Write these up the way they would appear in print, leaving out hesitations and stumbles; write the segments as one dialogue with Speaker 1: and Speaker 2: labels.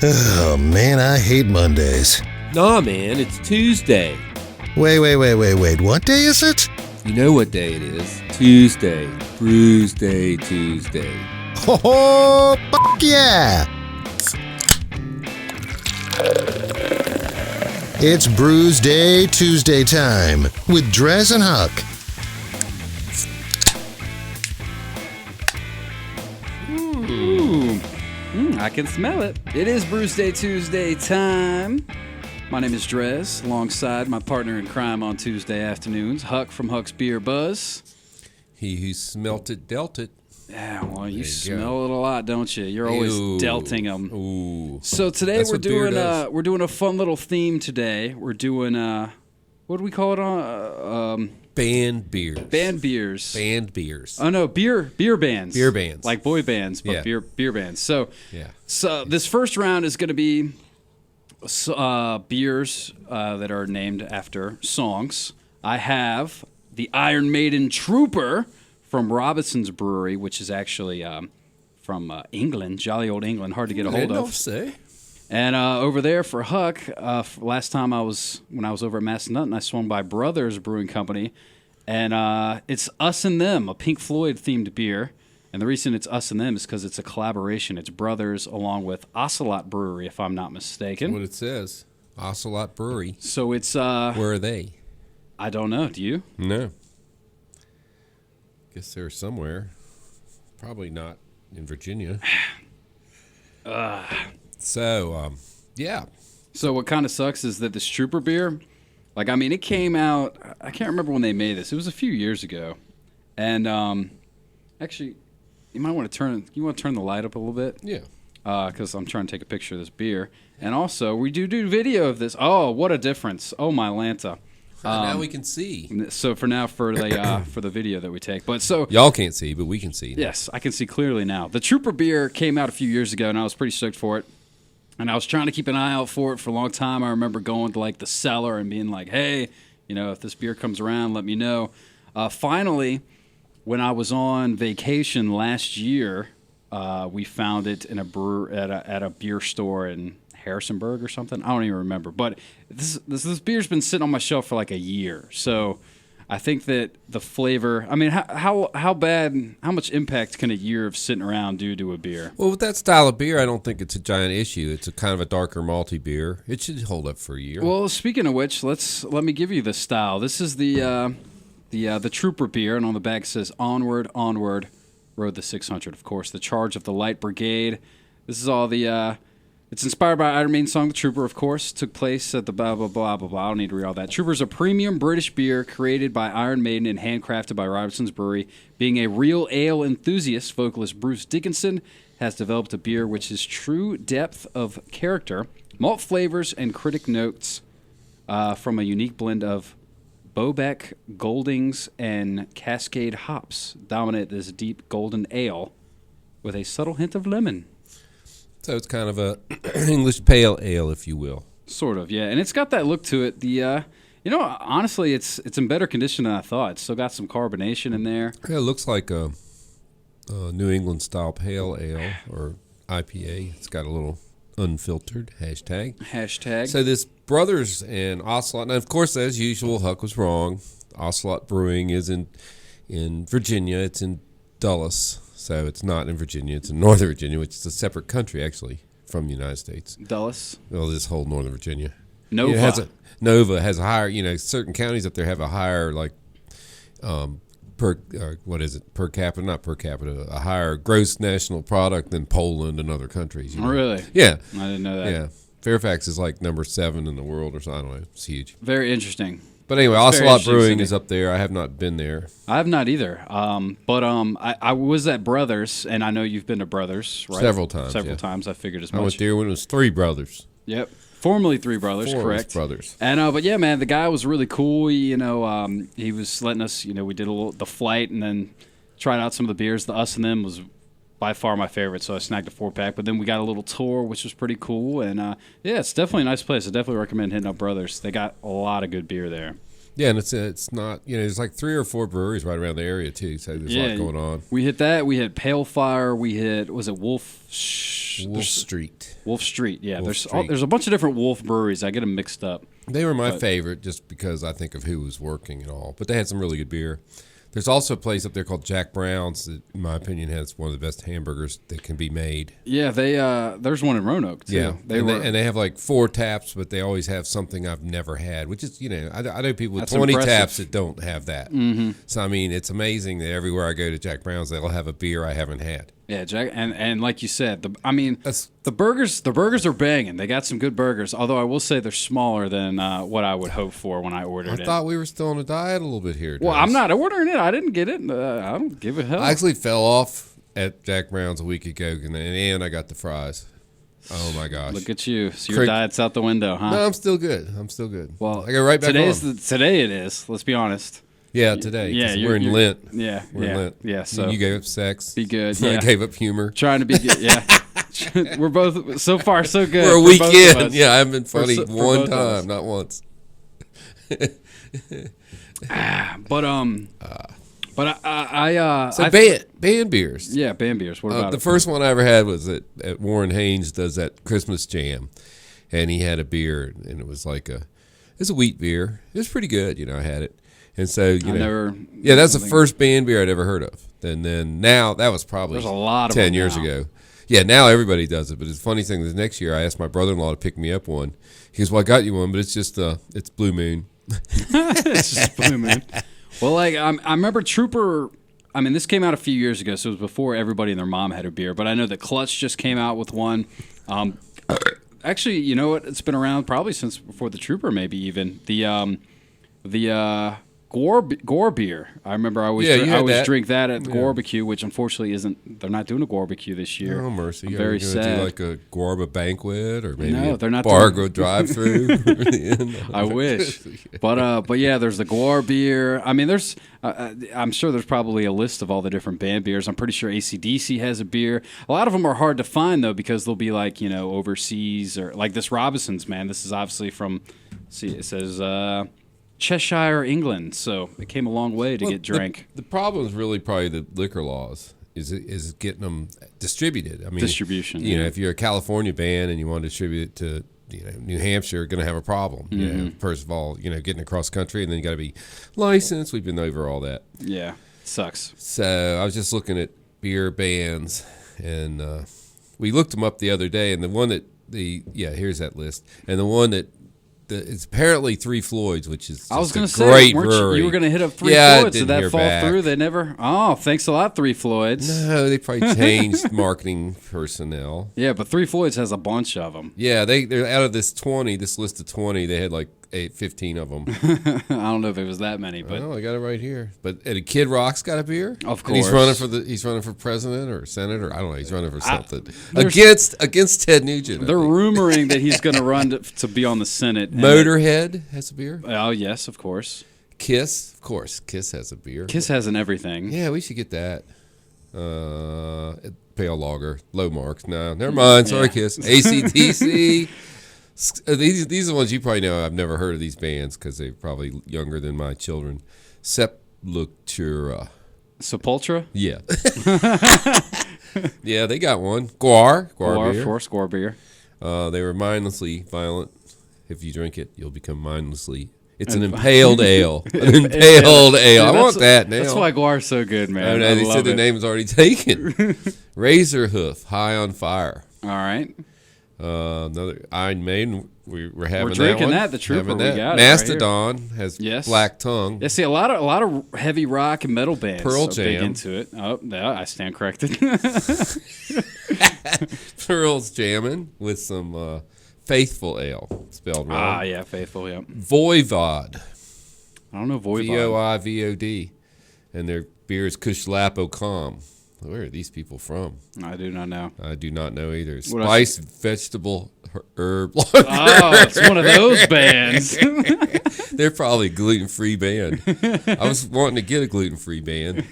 Speaker 1: Oh, man, I hate Mondays.
Speaker 2: Nah, man, it's Tuesday.
Speaker 1: Wait. What day is it?
Speaker 2: You know what day it is. Tuesday. Brewsday Tuesday.
Speaker 1: Oh, fuck yeah! It's Brewsday Tuesday time with DreZ and Huck.
Speaker 3: I can smell it. It is Brewsday Tuesday time. My name is DreZ, alongside my partner in crime on Tuesday afternoons, Huck from Huck's Beer Buzz.
Speaker 2: He who smelt it dealt it.
Speaker 3: Yeah, well, you
Speaker 2: you
Speaker 3: smell it a lot, don't you? You're always delting them.
Speaker 2: Ooh.
Speaker 3: So today
Speaker 2: That's
Speaker 3: we're
Speaker 2: what beer
Speaker 3: doing
Speaker 2: does.
Speaker 3: we're doing a fun little theme today. We're doing what do we call it on
Speaker 2: Band beers.
Speaker 3: band beers.
Speaker 2: Band beers.
Speaker 3: Oh no, beer bands.
Speaker 2: Beer bands.
Speaker 3: Like boy bands, but
Speaker 2: Yeah.
Speaker 3: beer bands. So
Speaker 2: Yeah.
Speaker 3: So this first round is going to be beers that are named after songs. I have the Iron Maiden Trooper from Robinson's Brewery, which is actually from England, jolly old England, hard to get a hold of.
Speaker 2: Say.
Speaker 3: And over there for Huck, last time when I was over at Massanutten, I swung by Brothers Brewing Company, and it's Us and Them, a Pink Floyd themed beer. And the reason it's Us and Them is because it's a collaboration. It's Brothers along with Ocelot Brewery, if I'm not mistaken.
Speaker 2: What it says. Ocelot Brewery.
Speaker 3: So it's
Speaker 2: Where are they?
Speaker 3: I don't know. Do you?
Speaker 2: No. Guess they're somewhere. Probably not in Virginia. So, yeah.
Speaker 3: So what kind of sucks is that this Trooper beer, it came out. I can't remember when they made this. It was a few years ago, and actually, you might want to turn. You want to turn the light up a little bit?
Speaker 2: Yeah.
Speaker 3: Because I'm trying to take a picture of this beer, and also we do video of this. Oh, what a difference! Oh my Lanta.
Speaker 2: Now we can see.
Speaker 3: So for the video that we take, but so
Speaker 2: Y'all can't see, but we can see.
Speaker 3: yes, I can see clearly now. The Trooper beer came out a few years ago, and I was pretty stoked for it. And I was trying to keep an eye out for it for a long time. I remember going to the cellar and being like, "Hey, if this beer comes around, let me know." Finally, when I was on vacation last year, we found it in at a beer store in Harrisonburg or something. I don't even remember. But this beer's been sitting on my shelf for like a year. So I think that the flavor. I mean, how much impact can a year of sitting around do to a beer?
Speaker 2: Well, with that style of beer, I don't think it's a giant issue. It's a kind of a darker malty beer. It should hold up for a year.
Speaker 3: Well, speaking of which, let me give you the style. This is the Trooper beer, and on the back it says "Onward, Onward, Rode the 600." Of course, the charge of the Light Brigade. This is all the. It's inspired by Iron Maiden's song "The Trooper." Of course, took place at the blah blah blah blah blah. I don't need to read all that. Trooper is a premium British beer created by Iron Maiden and handcrafted by Robinson's Brewery. Being a real ale enthusiast, vocalist Bruce Dickinson has developed a beer which is true depth of character, malt flavors, and critic notes from a unique blend of Bowbeck, Goldings, and Cascade hops. Dominate this deep golden ale with a subtle hint of lemon.
Speaker 2: So it's kind of a English pale ale, if you will.
Speaker 3: Sort of, yeah. And it's got that look to it. Honestly, it's in better condition than I thought. It's still got some carbonation in there.
Speaker 2: Yeah, it looks like a New England style pale ale or IPA. It's got a little unfiltered hashtag. So this Brothers and Ocelot. Now, of course, as usual, Huck was wrong. Ocelot Brewing is in Virginia. It's in Dulles. So it's not in Virginia. It's in Northern Virginia, which is a separate country, actually, from the United States.
Speaker 3: Dulles?
Speaker 2: Well, this whole Northern Virginia.
Speaker 3: Nova.
Speaker 2: Nova has a higher, certain counties up there have a higher, per capita, not per capita, a higher gross national product than Poland and other countries.
Speaker 3: Oh, really?
Speaker 2: Yeah.
Speaker 3: I didn't know that.
Speaker 2: Yeah. Fairfax is like number 7 in the world or something. I don't know. It's huge.
Speaker 3: Very interesting.
Speaker 2: But anyway,
Speaker 3: It's very
Speaker 2: Ocelot
Speaker 3: interesting
Speaker 2: Brewing
Speaker 3: to me.
Speaker 2: is up there. I have not been there.
Speaker 3: I have not either. I was at Brothers, and I know you've been to Brothers, right?
Speaker 2: Several times,
Speaker 3: Several
Speaker 2: yeah.
Speaker 3: times. I figured as
Speaker 2: I
Speaker 3: much.
Speaker 2: went there when it was 3 brothers.
Speaker 3: Yep. Formerly Three Brothers, correct.
Speaker 2: Brothers.
Speaker 3: And but yeah, man, the guy was really cool. He was letting us, we did the flight and then tried out some of the beers. The Us and Them was by far my favorite, so I snagged a 4-pack. But then we got a little tour, which was pretty cool. And yeah, it's definitely a nice place. I definitely recommend hitting up Brothers. They got a lot of good beer there.
Speaker 2: Yeah, and it's not, there's like 3 or 4 breweries right around the area too, so there's a lot going on.
Speaker 3: We hit that. We hit Pale Fire. We hit, was it Wolf
Speaker 2: Street?
Speaker 3: Wolf Street, yeah.
Speaker 2: There's
Speaker 3: a bunch of different Wolf breweries. I get them mixed up.
Speaker 2: They were my favorite just because I think of who was working and all, but they had some really good beer. There's also a place up there called Jack Brown's that, in my opinion, has one of the best hamburgers that can be made.
Speaker 3: Yeah, there's one in Roanoke, too.
Speaker 2: Yeah, and they have like 4 taps, but they always have something I've never had, which is, I know people with 20 taps that don't have that. Mm-hmm. So, I mean, it's amazing that everywhere I go to Jack Brown's, they'll have a beer I haven't had.
Speaker 3: Yeah, Jack, and like you said, the burgers are banging. They got some good burgers, although I will say they're smaller than what I would hope for when I ordered it.
Speaker 2: I thought we were still on a diet a little bit here.
Speaker 3: Well, I'm not ordering it. I didn't get it. I don't give a hell.
Speaker 2: I actually fell off at Jack Brown's a week ago, and I got the fries. Oh my gosh!
Speaker 3: Look at you. So your diet's out the window, huh?
Speaker 2: No, I'm still good. Well, I go right back
Speaker 3: today it is. Let's be honest.
Speaker 2: Yeah, today. Yeah, we're in Lent.
Speaker 3: Yeah,
Speaker 2: we're in Lent.
Speaker 3: Yeah, so
Speaker 2: you gave up sex.
Speaker 3: Be good.
Speaker 2: I gave up humor.
Speaker 3: Trying to be good. Yeah, we're both so far so good.
Speaker 2: We're a week in. Yeah, I haven't been funny one time, not once. Band beers.
Speaker 3: Yeah, band beers. What about
Speaker 2: the first one I ever had was at Warren Haynes does that Christmas jam, and he had a beer, and it was like it's a wheat beer. It was pretty good. I had it. And so, that's the first band beer I'd ever heard of. And then now, that was probably
Speaker 3: There's a lot of
Speaker 2: 10 years ago. Yeah, now everybody does it. But the funny thing is next year I asked my brother-in-law to pick me up one. He goes, well, I got you one, but it's just, it's Blue Moon.
Speaker 3: It's just Blue Moon. Well, like, I remember Trooper, this came out a few years ago, so it was before everybody and their mom had a beer. But I know that Clutch just came out with one. Actually, you know what? It's been around probably since before the Trooper, maybe even. The Gore beer. I remember I always drink that at the Gorbecue, which unfortunately isn't. They're not doing a Gorbecue this year.
Speaker 2: Oh mercy!
Speaker 3: I'm very sad.
Speaker 2: Do like a Gorba banquet or maybe
Speaker 3: they're not
Speaker 2: Bargo drive-through.
Speaker 3: I wish, but yeah, there's the Gore beer. There's. I'm sure there's probably a list of all the different band beers. I'm pretty sure AC/DC has a beer. A lot of them are hard to find though because they'll be like overseas or like this Robinson's. Man, this is obviously from. See, it says. Cheshire, England, so it came a long way to get drank.
Speaker 2: The problem is really probably the liquor laws. Is getting them distributed.
Speaker 3: Distribution.
Speaker 2: If you're a California band and you want to distribute it to New Hampshire, you're going to have a problem.
Speaker 3: Mm-hmm.
Speaker 2: First of all, getting across country, and then you got to be licensed. We've been over all that.
Speaker 3: Yeah, sucks.
Speaker 2: So I was just looking at beer bans, and we looked them up the other day, and the one that here's that list, and the one that. It's apparently Three Floyds, which is
Speaker 3: I was
Speaker 2: going to
Speaker 3: say,
Speaker 2: great brewery.
Speaker 3: You were going to hit up Three Floyds. Did that fall through? They never. Oh, thanks a lot, Three Floyds.
Speaker 2: No, they probably changed marketing personnel.
Speaker 3: Yeah, but Three Floyds has a bunch of them.
Speaker 2: Yeah, they're out of this list of 20. They had like 15 of them.
Speaker 3: I don't know if it was that many, but
Speaker 2: I got it right here. But Kid Rock's got a beer.
Speaker 3: Of course,
Speaker 2: and he's running for president or senator. I don't know. He's running for something against Ted Nugent.
Speaker 3: They're rumoring that he's going to run to be on the Senate.
Speaker 2: Motorhead has a beer.
Speaker 3: Oh yes, of course.
Speaker 2: Kiss, of course. Kiss has a beer.
Speaker 3: Kiss has an everything.
Speaker 2: Yeah, we should get that. Pale lager, low marks. No, never mind. Sorry, Kiss. AC/DC. These are the ones you probably know. I've never heard of these bands because they're probably younger than my children. Sepultura.
Speaker 3: Sepultura?
Speaker 2: Yeah. Yeah, they got one. Guar beer.
Speaker 3: Of course, Guar beer.
Speaker 2: They were mindlessly violent. If you drink it, you'll become mindlessly. It's an impaled ale. An impaled ale.
Speaker 3: Dude,
Speaker 2: I want that now.
Speaker 3: That's why Guar's so good, man.
Speaker 2: I know, they said the name is already taken. Razor Hoof, High on Fire.
Speaker 3: All right.
Speaker 2: Another Iron Maiden. We're having that one.
Speaker 3: We're drinking that. The Trooper we got.
Speaker 2: Mastodon has Black Tongue.
Speaker 3: Yeah, see a lot of heavy rock and metal bands.
Speaker 2: Pearl
Speaker 3: are
Speaker 2: Jam
Speaker 3: big into it. Oh, yeah, I stand corrected.
Speaker 2: Pearl's jamming with some Faithful Ale spelled wrong.
Speaker 3: Ah, yeah, Faithful. Yeah.
Speaker 2: Voivod.
Speaker 3: I don't know Voivod.
Speaker 2: Voivod, and their beer is Kushlapo Calm. Where are these people from?
Speaker 3: I do not know.
Speaker 2: I do not know either. Spice, vegetable, herb.
Speaker 3: Oh, it's one of those bands.
Speaker 2: They're probably a gluten-free band. I was wanting to get a glutton-free band.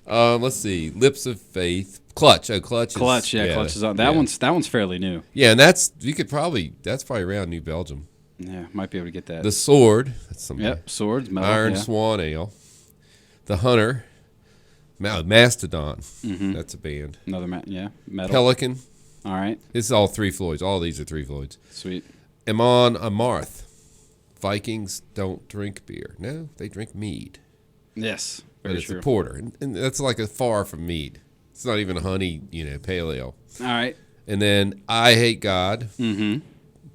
Speaker 2: Let's see. Lips of Faith. Clutch. Oh, Clutch.
Speaker 3: Clutch is on. That one's fairly new.
Speaker 2: Yeah, and that's probably around New Belgium.
Speaker 3: Yeah, might be able to get that.
Speaker 2: The Sword. That's some
Speaker 3: Swords. Metal,
Speaker 2: Iron Swan Ale. The Hunter. Mastodon. Mm-hmm. That's a band.
Speaker 3: Another metal.
Speaker 2: Pelican.
Speaker 3: All right.
Speaker 2: This is all 3 Floyds. All these are 3 Floyds.
Speaker 3: Sweet.
Speaker 2: Amon Amarth. Vikings don't drink beer. No, they drink mead.
Speaker 3: Yes,
Speaker 2: but it's true. A porter, and that's like a far from mead. It's not even a honey, pale ale.
Speaker 3: All right.
Speaker 2: And then I Hate God. Mm-hmm.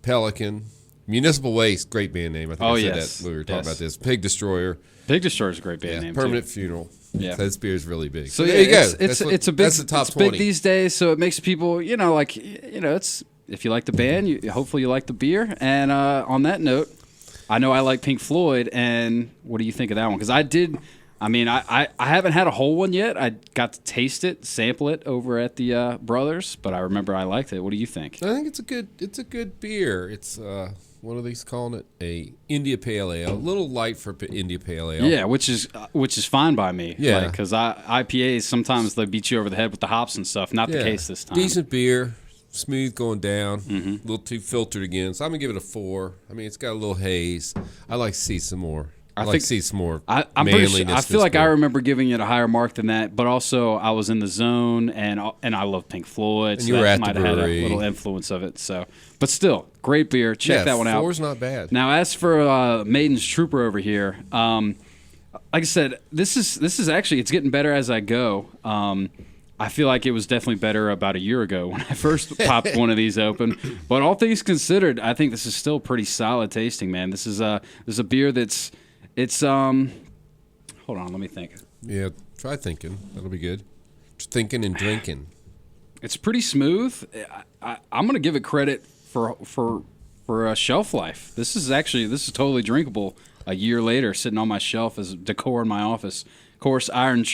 Speaker 2: Pelican. Municipal Waste, great band name. I think I said that when we were talking about this. Pig Destroyer.
Speaker 3: Pig Destroyer is a great band name.
Speaker 2: Permanent
Speaker 3: too.
Speaker 2: Funeral.
Speaker 3: Yeah,
Speaker 2: so this beer is really big.
Speaker 3: So
Speaker 2: there you go.
Speaker 3: It's a big.
Speaker 2: That's the top 20.
Speaker 3: Big these days, so it makes people, it's if you like the band, hopefully you like the beer. And on that note, I know I like Pink Floyd, and what do you think of that one? Because I haven't had a whole one yet. I got to taste it, sample it over at the Brothers, but I remember I liked it. What do you think?
Speaker 2: I think it's a good beer. It's what are these calling it? A India Pale Ale. A little light for India Pale Ale.
Speaker 3: Yeah, which is fine by me.
Speaker 2: Yeah,
Speaker 3: because IPAs sometimes they beat you over the head with the hops and stuff. Not the case this time.
Speaker 2: Decent beer. Smooth going down, a little too filtered again. So I'm going to give it a 4. I mean, it's got a little haze. I like to see some more. I like to see some more manliness.
Speaker 3: I feel like I remember giving it a higher mark than that, but also I was in the zone, and I love Pink Floyd,
Speaker 2: and you were at the brewery.
Speaker 3: Might have had a little influence of it. So, but still, great beer. Check that one out.
Speaker 2: 4's not bad.
Speaker 3: Now, as for Maiden's Trooper over here, like I said, this is actually, it's getting better as I go. I feel like it was definitely better about a year ago when I first popped one of these open. But all things considered, I think this is still pretty solid tasting, man. This is a beer that's hold on, let me think.
Speaker 2: Yeah, try thinking. That'll be good. Thinking and drinking.
Speaker 3: It's pretty smooth. I'm going to give it credit for shelf life. This is totally drinkable a year later, sitting on my shelf as decor in my office. Of course, Iron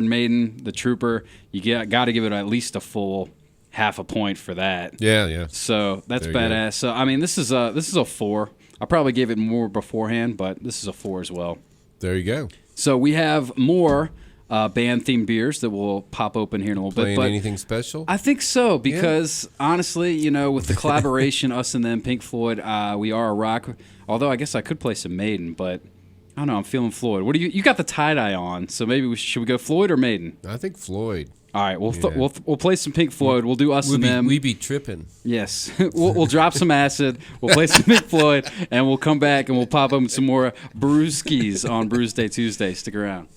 Speaker 3: Maiden, the Trooper, you got to give it at least a full half a point for that.
Speaker 2: Yeah.
Speaker 3: So that's badass. So I mean, this is a 4. I probably gave it more beforehand, but this is a 4 as well.
Speaker 2: There you go.
Speaker 3: So we have more band-themed beers that we'll pop open here in a little bit. But
Speaker 2: anything special?
Speaker 3: I think so, because honestly, with the collaboration, us and them, Pink Floyd, we are a rock. Although I guess I could play some Maiden, but I don't know. I'm feeling Floyd. What do you got the tie-dye on? So maybe should we go Floyd or Maiden?
Speaker 2: I think Floyd.
Speaker 3: All right, we'll play some Pink Floyd. We'll do us and them.
Speaker 2: We be tripping.
Speaker 3: Yes, we'll drop some acid. We'll play some Pink Floyd, and we'll come back and we'll pop up some more brewskis on Brewsday Tuesday. Stick around.